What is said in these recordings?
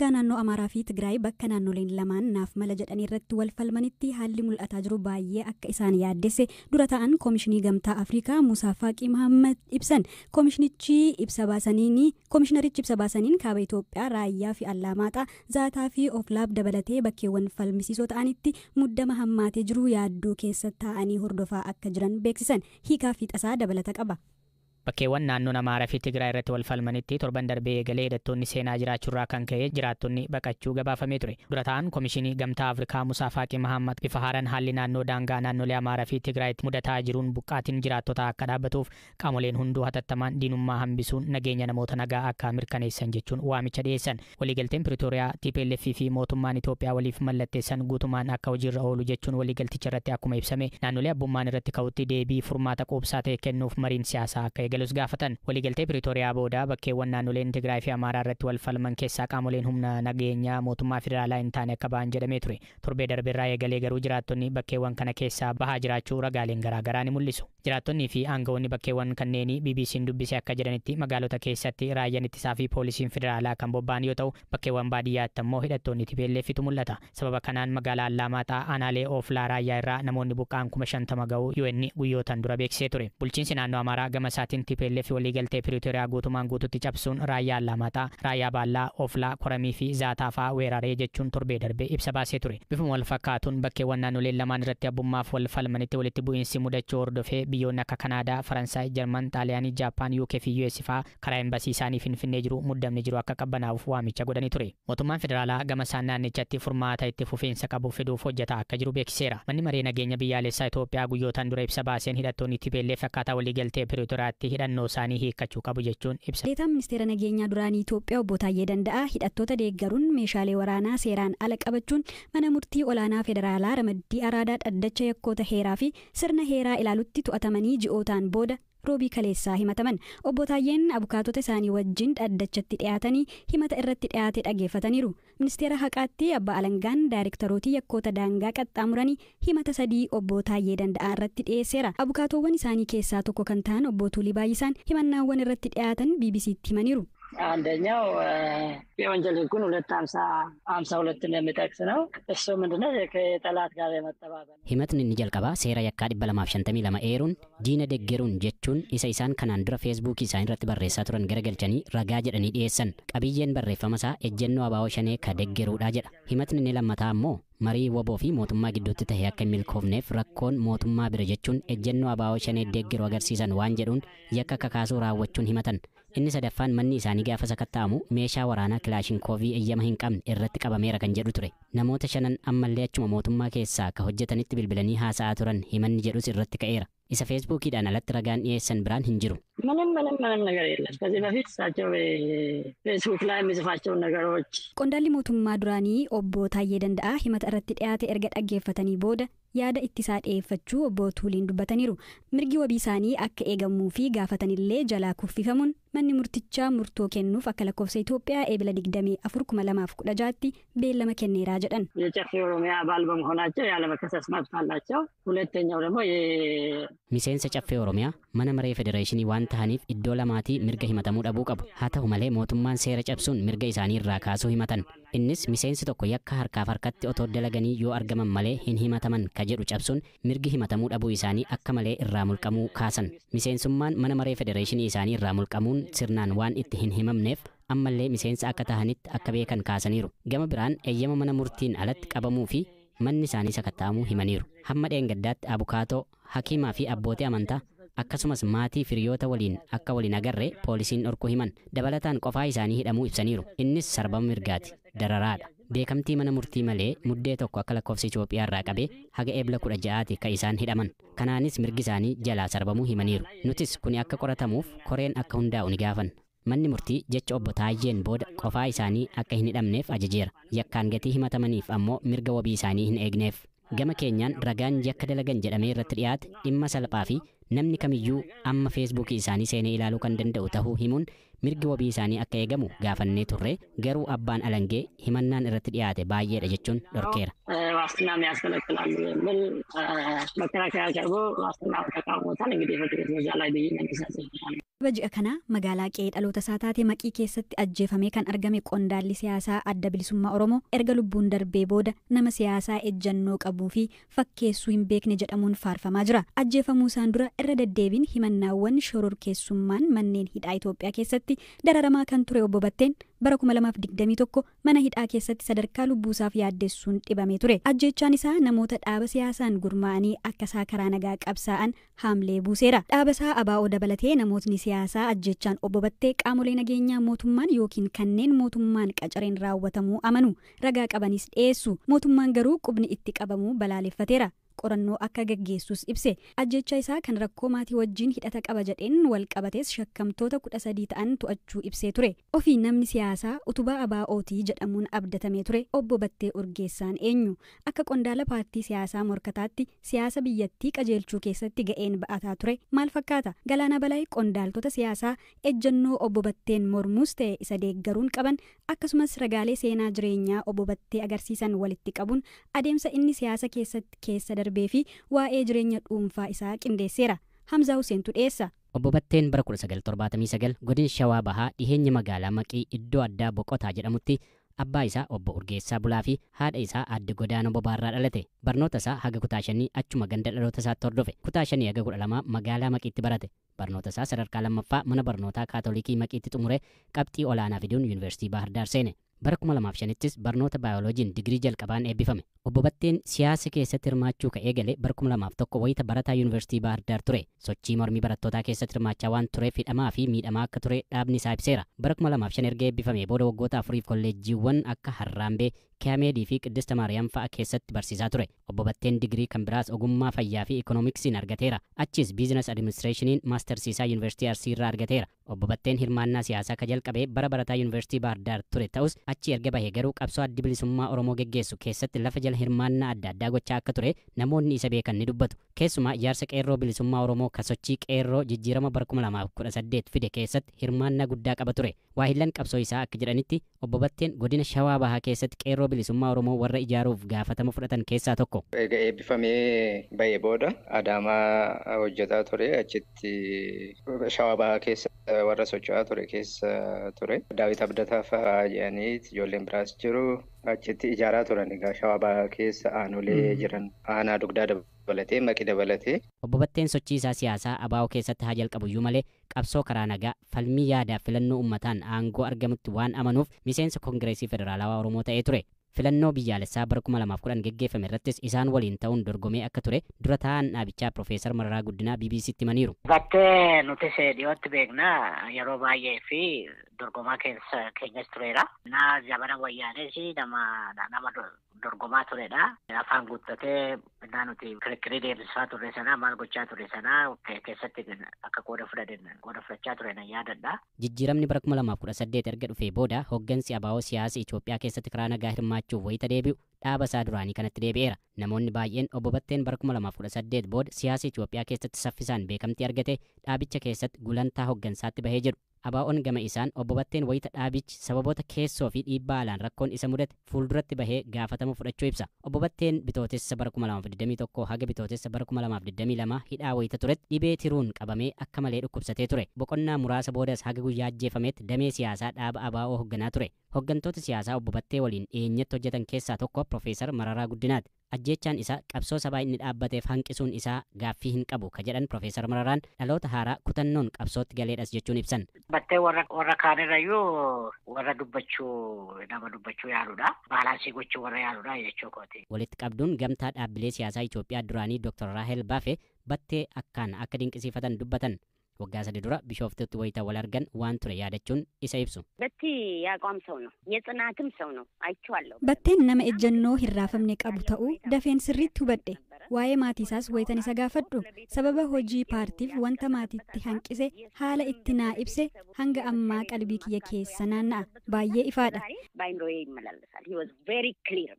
daangaa naannoo Amaaraa fi Tigraay bakka naannoleen lamaan naaf mala jedhanii irratti wal falmanitti haalli mul'ataa jiru baay'ee akka isaan yaaddesse dura ta'an Koomishinii Gamtaa Afrikaa Musaa Faaqii Mahammad ibsan. Koomishinarichi ibsa baasaniin kaaba Itoophiyaa Raayyaa fi Allamaaxaa Zaataa fi Oflaab dabalatee bakkeewwan falmisiisoo ta'anitti muddama hammaatee jiru yaaddoo keessa taa'anii hordofaa akka jiran beeksisan. Hiikaa fi tasaa dabalata qaba. Bakkeewwan naannoon Amaaraa fi Tigraay irratti wal falmanitti torban darbee eegalee hidhattoonni seenaa jiraachuurraa kan ka'e jiraattonni baqachuu gabaafamee ture. Dura ta'an Koomishinii Gamtaa Afrikaa Musaa Faaqii Mahammad bifa haaraan haalli naannoo daangaa naannolee Amaaraa fi Tigraayitti mudataa jiruun buqqaatiin jiraattota akka dhaabbatuuf qaamoleen hunduu hatattamaan diinummaa hambisuun nageenya namoota nagaa akka mirkaneessan jechuun waamicha dhiyeessan. Waliigalteen Piriitooriyaa TPLF fi mootummaan Itoophiyaa waliif mallatteessan guutumaan akka hojiirra oolu jechuun waliigalticha irratti akkuma ibsame naannolee abbummaan irratti ka'utti deebii furmaata quubsaa ta'e kennuuf mariin siyaasaa akka galus gaafatan. Waliigaltee Piriitooriyaa booda bakkeewwan naannoleen Tigraay fi Amaaraa irratti wal falman keessaa qaamoleen humna nageenyaa mootummaa federaalaa hin taane akka ba'an jedhamee ture. Torbee darbeerraa eegalee garuu jiraattonni bakkeewwan kana keessaa bahaa jiraachuu ragaaleen garaagaraa ni mul'isu. Jiraattonnii fi aangawoonni bakkeewwan kanneenii BBC'n dubbise akka jedhanitti magaalota keessatti raayyaan ittisaa fi poolisiin federaalaa kan bobba'an yoo ta'u bakkeewwan baadiyyaatti ammoo hidhattoonni TPLFitu mul'ata. Sababa kanaan magaalaa Allamaaxaa aanaalee Oflaa Raayyaa irraa namoonni buqqaan 50,000 ga'uu UN guyyootan dura beeksisee ture. Bulchiinsi naannoo Amaaraa gama isaatiin TPLF waliigaltee Piriitooriyaa guutumaan guututti cabsuun Raayyaa Allamaaxaa, Raayyaa Baallaa, Oflaa, Koramii fi Zaataa fa'aa weeraree jechuun torbee darbee ibsa baasee ture. Bifuma wal fakkaatuun bakkeewwan naannoleen lamaan irratti abbummaaf wal falmanitti walitti bu'iinsi mudachuu hordofee biyyoonni akka Kanaadaa, Faransaay, Jarman, Xaaliyaanii, Jaappaan, UK fi US fa'aa karaa embasii isaanii Finfinnee jiru muddamni jiru akka qabbanaa'uuf waamicha godhanii ture. Mootummaan federaalaa gama isaan naannichatti furmaata itti fufiinsa qabu fiduuf hojjetaa akka jiru beeksiseera. Manni maree nageenya biyyaalessaa Itoophiyaa guyyootaan dura ibsa baaseen hidhattoonni TPLF akkaataa waliigaltee Piriitooriyaatti hidhannoo isaanii hiikkachuu qabu jechuun ibsa. Deetaan ministeera nageenyaa duraanii Itoophiyaa obbo Taayyee Danda'aa hidhattoota deeggaruun meeshaalee waraanaa seeraan ala qabachuun mana murtii olaanaa federaalaa ramaddii araadaa dhaddacha yakkoota heeraa fi sirna heeraa ilaalutti to'atamanii ji'ootaan booda roobii kaleessaa himataman. Obbo Taayyeen abukaatota isaanii wajjin dhaddachatti dhiyaatanii himata irratti dhiyaate dhageeffataniiru. Ministeera haqaatti abbaa alangaan daayirektarootii yakkoota daangaa qaxxaamuranii himata 3 obbo Taayyee Danda'aa irratti dhiyeesseera. Abukaatowwan isaanii keessaa tokko kan ta'an obbo Tuulii Baay'isaan himannaawwan irratti dhiyaatan BBC'tti himaniiru. አንደኛው የወንጀል ህጉን 252 እንደሚጠቅስ ነው። እሱ ምንድነው ከጠላት ጋር የመተባበር himatni inni jalqabaa seera yakkaa 252 eeruun diina deggeruun jechuun isa isaan kanaan dura feesbuukii isaanii irratti barreessaa turan garagalchanii ragaa jedhanii dhiyeessan. Qabiyyeen barreeffama isaa ejjennoo abaa'oo shanee ka deggeruudha jedha. Himatni inni lammataa ammoo marii waboo fi mootummaa gidduutti ta'e akka hin milkoofneef rakkoon mootummaa bira jechuun ejjennoo abaa'oo shanee deggeru agarsiisan waan jedhuun yakka kakaasuu raawwachuun himatan. Inni sadaffaan manni isaanii gaafa sakatta'amu meeshaa waraanaa kilaashinkoovii eeyyama hin qabne irratti qabameera kan jedhu ture. Namoota 5 ammallee achuma mootummaa keessaa ka hojjetanitti bilbilanii haasa'aa turan himanni jedhus irratti ka'eera. Isa feesbuukiidhaan alatti ragaan dhiyeessan biraan hin jiru. ምንም ነገር የለም። ከዚህ በፊት እሳቸው ፌስቡክ ላይ የሚጽፋቸውን ነገሮች Qondaalli mootummaa duraanii obbo Taayyee Danda'aa himata irratti dhiyaate erga dhaggeeffatanii booda yaada ittisaa dhiyeeffachuu obbo Tuuliin dubbataniiru. Mirgi wabii isaanii akka eegamuu fi gaafatanillee jalaa kuffifamuun manni murtichaa murtoo kennuuf akka lakkoofsa Itoophiyaa eebila 24/2016tti beellama kenneeraa jedhan. የጨፌ ኦሮሚያ አባል በመሆናቸው ያለመከሰስ መብት አላቸው። ሁለተኛው ደግሞ Miseensa caffee Oromiyaa mana maree federeeshinii waan ta'aniif iddoo lamaatii mirga himatamuu dhabuu qabu. Haa ta'u malee mootummaan seera cabsuun mirga isaanii irraa kaasuu himatan. Innis miseensi tokko yakka harkaaf harkatti otoo dalaganii yoo argaman malee hin himataman ka jedhu cabsuun mirgi himatamuu dhabuu isaanii akka malee irraa mulqamuu kaasan. Miseensummaan mana maree federeeshinii isaanii irraa mulqamuun sirnaan waan itti hin himamneef ammallee miseensa akka tahanitti akka beekan kaasaniiru. Gama biraan eeyyama mana murtiin alatti qabamuu fi manni isaanii sakatta'amuu himaniiru. Hamma dheengaddaatti abukaatoo, hakiimaa fi abbootii amantaa akkasumas maatii firiyoota waliin akka waliin agarree poolisiin dhorkuu himan. Dabalataan qofaa isaanii hidhamuu ibsaniiru. Innis sarbama mirgaati, dararaadha. Beekamtii mana murtii malee muddee tokko akka lakkoofsa Itoophiyaa irraa qabee haga eebla 16 ka isaan hidhaman. Kanaanis mirgi isaanii jalaa sarbamuu himaniiru. Nutis kuni akka qoratamuuf koreen akka hundaa'u ni gaafan. Manni murtii jecha obbo Taayyeen booda qofaa isaanii akka hin hidhamneef ajajeera. Yakkaan gatii himatamaniif ammoo mirga wabii isaanii hin eegneef. Gama keenyaan ragaan yakka dalagan jedhamee irratti dhiyaate dhimma salphaa fi namni kamiyyuu amma feesbuukii isaanii seenee ilaaluu kan danda'u tahuu himuun mirgi wabii isaanii akka eegamu gaafannee turre garuu abbaan alangee himannaan irratti dhiyaate baay'eedha jechuun dhorkeera. ዋስትናም ያስከለክላሉ የሚል መከራከሪያ ቀርቦ ዋስትናውን ተቃውሞታል። እንግዲህ ፍርድ ቤት በዛ ላይ ብይን እንደሚሰጥ Baji'a kana magaalaa qe'ee dhaloota isaa taate Maqii keessatti ajjeefamee kan argame qondaalli siyaasaa Adda Bilisummaa Oromoo erga lubbuun darbee booda nama siyaasaa ejjannoo qabuu fi fakkeessuu hin beekne jedhamuun faarfamaa jira. Ajjeefamuu isaan dura irra deddeebiin himannaawwan shororkeessummaan manneen hidhaa Itoophiyaa keessatti dararamaa kan ture obbo Batteen bara 2021 mana hidhaa keessatti sadarkaa lubbuusaaf yaaddeessuun dhibamee ture. Ajjeechaan isaa namoota dhaaba siyaasaan gurmaa'anii akka isaa karaa nagaa qabsaa'an haamlee buuseera. Dhaaba isaa ABO dabalatee namootni siyaasaa ajjeechaan obbo Battee qaamolee nageenyaa mootummaan yookiin kanneen mootummaan qacareen raawwatamuu amanu ragaa qabanis dhiyeessu. Mootummaan garuu qubni itti qabamuu balaaleffateera. Qorannoo akka gaggeessus ibse. Ajjeechaa isaa kan rakkoo maatii wajjin hidhata qaba jedheen wal qabates shakkamtoota 13 ta'an to'achuu ibsee ture. Ofii namni siyaasaa utubaa ABO'tii jedhamuun abdatamee ture obbo Battee Urgeessaan eenyu? Akka qondaala paartii siyaasaa morkataatti siyaasa biyyattii qajeelchuu keessatti ga'een ba'ataa ture maal fakkaata? Galaanaa Balaay qondaaltota siyaasaa ejjennoo obbo Batteen mormuus ta'e isa deeggaruun qaban akkasumas ragaalee seenaa jireenyaa obbo Battee agarsiisan walitti qabuun adeemsa inni siyaasa keessatti keessa darbee fi waa'ee jireenya dhuunfaa isaa qindeesseera. Hamzaa Huseentu dhiyeessa. Obbo Batteen bara 1979 godina Shawaa Bahaa dhiheenya magaalaa Maqii iddoo addaa Boqotaa jedhamutti abbaa isaa obbo Urgeessaa Bulaa fi haadha isaa Aadde Godaanoo Bobaarraa dhalate. Barnoota isaa haga kutaa 5 achuma ganda dhaloota isaatti hordofe. Kutaa 5 haga 12 magaalaa Maqiitti barate. Barnoota isaa sadarkaa lammaffaa mana barnootaa Kaatolikii Maqiitti xumure qabxii olaanaa fiduun Yuunivarsiitii Baahir Daar seene. Bara 2005ttis barnoota baayoloojiin digirii jalqabaan eebbifame. Obbo Batteen siyaasa keessatti hirmaachuu ka'ee galee bara 2001 wayita barataa Yuunivarsiitii Baahir Daar ture. Sochii mormii barattootaa keessatti hirmaachaa waan tureef hidhamaa fi miidhamaa akka ture dhaabni isaa ibseera. Bara 2005 erga eebbifamee booda waggoota 4 kolleejjiiwwan akka Harraambee, Kaameedii fi Qiddista Maariyaam fa'a keessatti barsiisaa ture. Obbo Batteen digirii kan biraas ogummaa fayyaa fi ikoonomiksiin argateera. Achis biizinas adiministireeshiniin maastarsiisaa Yuunivarsiitii Arsii irraa argateera. Obbo Batteen hirmaannaa siyaasaa ka jalqabee bara barataa Yuunivarsiitii Baahir Daar ture ta'us achi erga bahee garuu qabsoo Addi Bilisummaa Oromoo geggeessu keessatti lafa jala hirmaannaa adda addaa gochaa akka ture namoonni isa beekan ni dubbatu. Keessumaa ijaarsa qeerroo Bilisummaa Oromoo ka sochii qeerroo jijjiirama bara 2018 fide keessatti hirmaannaa guddaa qaba ture. Waahillan qabsoo isaa akka jedhanitti obbo Batteen godina Shawaa Bahaa keessatti qeerroo Bilisummaa Oromoo warra ijaaruuf gaafatama fudhatan keessaa tokko. Egaa eebbifamee bahee booda Adaamaa hojjetaa ture. Achitti Shawaa Bahaa keessa warra socho'aa ture keessa ture. Daawit Abdataa fa'aa jedhanii ijoolleen biraas jiru. Achitti ijaaraa turan egaa Shawaa Bahaa keessa aanolee jiran aanaa dugdaa dabalatee Maqii dabalatee. Obbo Batteen sochii isaa siyaasaa ABO keessatti haa jalqabuyyuu malee qabsoo karaa nagaa falmii yaadaa filannoo uummataan aangoo argamutti waan amanuuf miseensa Koongireesii Federaalawaa Oromoo ta'ee ture. Filannoo biyyaalessaa bara 2010 geggeeffame irrattis isaan waliin ta'uun dorgomee akka ture dura taa'an dhaabichaa Profeesar Mararaa Guddinaa BBC'tti himaniiru. Battee nuti dhiyootti beekna yeroo baay'ee fi dorgomaa keenyas tureera. Na jabana wayyaanis nama dorgomaa turedha. Afaan guuttatee nuti kirkirii deemsisaa turre sana maal gochaa turre sana keessatti akka qooda fudhachaa ture nan yaadadha. Jijjiiramni bara 2018 erga dhufee booda hoggansi ABO siyaasa Itoophiyaa keessatti karaa nagaa hirmaachuuf wayita deebi'u dhaaba isaa duraanii kanatti deebi'eera. Namoonni baay'een obbo Batteen bara 2018 booda siyaasa Itoophiyaa keessatti saffisaan beekamtii argate dhaabicha keessatti gulantaa hoggansaatti bahee jiru. ABO'n gama isaan obbo Batteen wayita dhaabichi sababoota keessoo fi dhiibbaa alaan rakkoon isa mudate fuulduratti bahee gaafatama fudhachuu ibsa. Obbo Batteen bitootessa bara 2021 haga bitootessa bara 2022 hidhaa wayita turetti dhibee tiruun qabamee akka malee dhukkubsatee ture. Boqonnaa muraasa boodas haga guyyaa ajjeefameetti damee siyaasaa dhaaba ABO hoogganaa ture. Hooggantoota siyaasaa obbo Battee waliin dhiyeenyatti hojjetan keessaa tokko Profeesar Mararaa Guddinaati. Ajjeechaan isaa qabsoo sabaa inni dhaabbateef hanqisuun isaa gaaffii hin qabu ka jedhan Profeesar Mararaan dhaloota haaraa kutannoon qabsootti galeedhas jechuun ibsan. Battee warra kaanirrayyuu warra nama dubbachuu yaaludha. Baalaansii gochuu warra yaaludha jechuu kooti. Walitti qabduun gamtaa dhaabbilee siyaasaa Itoophiyaa duraanii Dr. Raahel Baafee Battee akkaan akka dinqisiifatan dubbatan. Waggaa 3 dura ቢሾፍቱ ወይታ ወላርገን ዋን ቱሬ ያደቹን isa ibsu. Batti yaaqom ሰው ነው የጽናትም ሰው ነው አይቼዋለሁ. Batteen nama ejjennoo hirraafamne qabu ta'uu dafeen sirriitti hubadhe. Waa'ee maatiisaas wayitan isa gaafadhu sababa hojii paartiif wanta maatiitti hanqise haala itti naa ibse hanga ammaa qalbii kiyya keessa naanna'a baay'ee ifaadha. Baay'ee ይመላለሳል. He was very clear.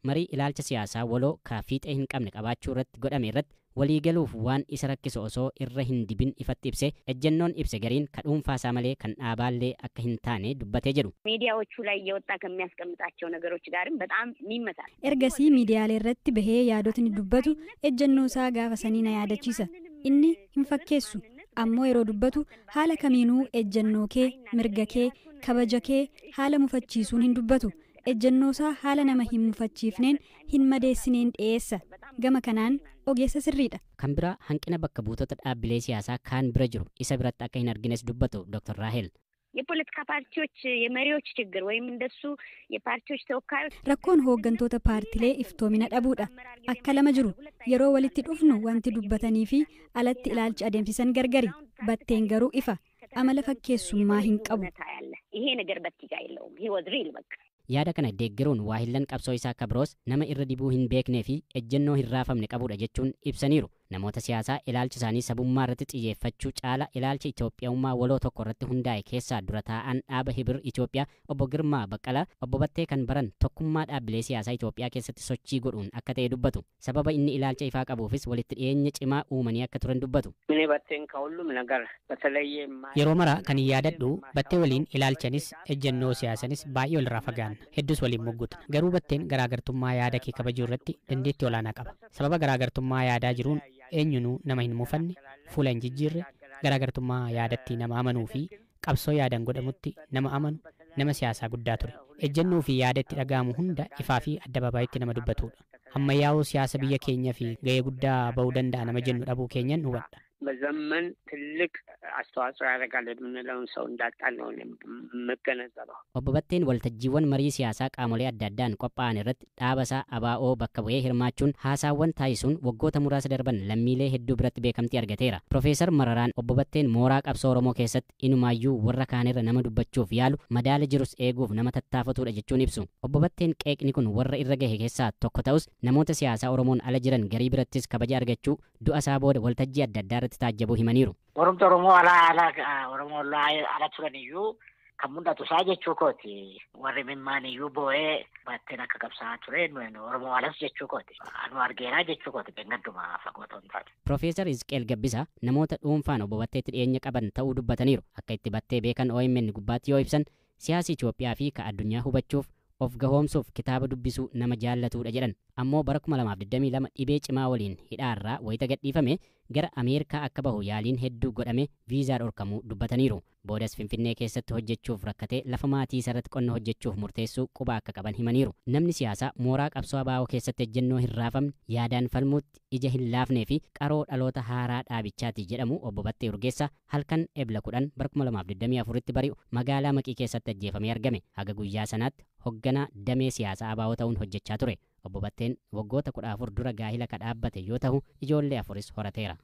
Marii ilaalcha siyaasaa waloo kaafiixee hin qabne qabaachuu irratti godhame irratti waliigaluuf waan isa rakkisu osoo irra hin dibin ifatti ibse ejjennoon ibse gariin ka dhuunfaasaa malee kan dhaabaallee akka hin taane dubbatee jedhu. ሚዲያዎቹ ላይ እየወጣ ከሚያስቀምጣቸው ነገሮች ጋርም በጣም ይመታል. Ergasii miidiyaalee irratti bahee yaadotni dubbatu ejjennoo isaa gaafa sanii na yaadachiisa. Inni hin fakkeessu ammoo yeroo dubbatu haala kamiinuu ejjennoo kee mirga kee kabaja kee haala mufachiisuun hin dubbatu ejjennoosaa haala nama hin mufachiifneen hin madeessineen dhiyeessa gama kanaan ogeessa sirriidha. Kan biraa hanqina bakka buutota dhaabbilee siyaasaa kaan bira jiru isa biratti akka hin argines dubbatu Dr. Raahel. የፖለቲካ ፓርቲዎች የመሪዎች ችግር ወይም እንደሱ የፓርቲዎች ተወካዮች rakkoon hooggantoota paartilee iftoomina dhabuudha akka lama jiru yeroo walitti dhufnu wanti dubbatanii fi alatti ilaalchi adeemsisan gargari batteen garuu ifa amala fakkeessummaa hin qabu. ይሄ ነገር በትጋ የለውም he was real በቃ yaada kana deeggaruun waahillan qabsoo isaa kabroos nama irra dibuu hin beeknee fi ejjennoo hin raafamne qabudha jechuun ibsaniiru. Namoota siyaasaa ilaalchi isaanii sabummaa irratti xiyyeeffachuu caala ilaalcha Itoophiyaummaa waloo tokko irratti hundaa'e keessaa dura taa'an dhaaba Hibir Itoophiyaa obbo Girmaa Baqqalaa obbo Battee kan baran tokkummaa dhaabbilee siyaasaa Itoophiyaa keessatti sochii godhuun akka ta'e dubbatu. Sababa inni ilaalcha ifaa qabuufis walitti dhiyeenya cimaa uumanii akka turan dubbatu. Yeroo mara kan yaadadhu Battee waliin ilaalchanis ejjennoo siyaasanis baay'ee walirraa fagaanna. Hedduus waliin mugguta. Garuu Batteen garaagartummaa yaada kee kabajuu irratti dandeettii olaanaa qaba. Sababa garaagartummaa yaadaa jiruun eenyunuu nama hin mufanne fuula hin jijjiirre garaagartummaa yaadatti nama amanuu fi qabsoo yaadaan godhamutti nama amanu nama siyaasaa guddaa ture. Ejjennoo fi yaada itti dhaga'amu hunda ifaa fi adda babaayitti nama dubbatudha. Ammayyaa'uu siyaasa biyya keenya fi gahee guddaa bahuu danda'a nama jennu dhabuu keenyan hubadha. በዘመን ትልቅ አስተዋጽኦ ያደርጋል የምንለውን ሰው እንዳጣን ነው የምገነዘበው። Obbo Batteen waltajjiiwwan marii siyaasaa qaamolee adda addaan qophaa'an irratti dhaabasaa ABO bakka bu'ee hirmaachuun haasaawwan taasisuun waggoota muraasa darban lammiilee hedduu biratti beekamtii argateera. Profeesar Mararaan Obbo Batteen mooraa qabsoo Oromoo keessatti inumaayyuu warra kaanirra nama dubbachuuf yaalu madaala jirus eeguuf nama tattaafatudha jechuun ibsu. Obbo Batteen qeeqni kun warra irra gahe keessaa tokko ta'us namoota siyaasaa Oromoon ala jiran garii birattis kabaja argachuu du'a isaa booda waltajjii adda addaa irratti taajjabuu himaniiru. Oromoo ala turan iyyuu kan mul'atu isaa jechuu kooti. Warri mimmaan iyyuu boo'ee Batteen akka qabsaa'aa ture Oromoo alas jechuu kooti. Anu argeeraa jechuu kooti bengadduma fagootoon taate. Profeesar Hizqeel Gabbisaa namoota dhuunfaan Obbo Batteetti dhiyeenya qaban ta'uu dubbataniiru. Akka itti Battee beekan OMN gubbaatti yoo ibsan siyaasi Itoophiyaa fi ka addunyaa hubachuuf of gahoomsuuf kitaaba dubbisuu nama jaallatudha jedhan. Ammoo bara 2022 dhibee cimaa waliin hidhaarraa wayita gadhiifame gara Ameerikaa akka bahu yaaliin hedduu godhame viizaa dhorkamuu dubbataniiru. Boodas Finfinnee keessatti hojjechuuf rakkatee lafa maatii isarratti qonna hojjechuuf murteessuu quba akka qaban himaniiru. Namni siyaasaa mooraa qabsoo ABO keessatti ejjennoo hin raafamne yaadaan falmuutti ija hin laafnee fi qaroo dhaloota haaraa dhaabichaati jedhamu Obbo Battee Urgeessaa halkan ebla 10 bara 2024tti bari'u magaalaa Maqii keessatti ajjeefamee argame. Haga guyyaa sanaatti hoogganaa damee siyaasaa ABO ta'uun hojjechaa ture. Obbo Batteen waggoota 14 dura gaahila ka dhaabbate yoo ta'u ijoollee 4 horateera.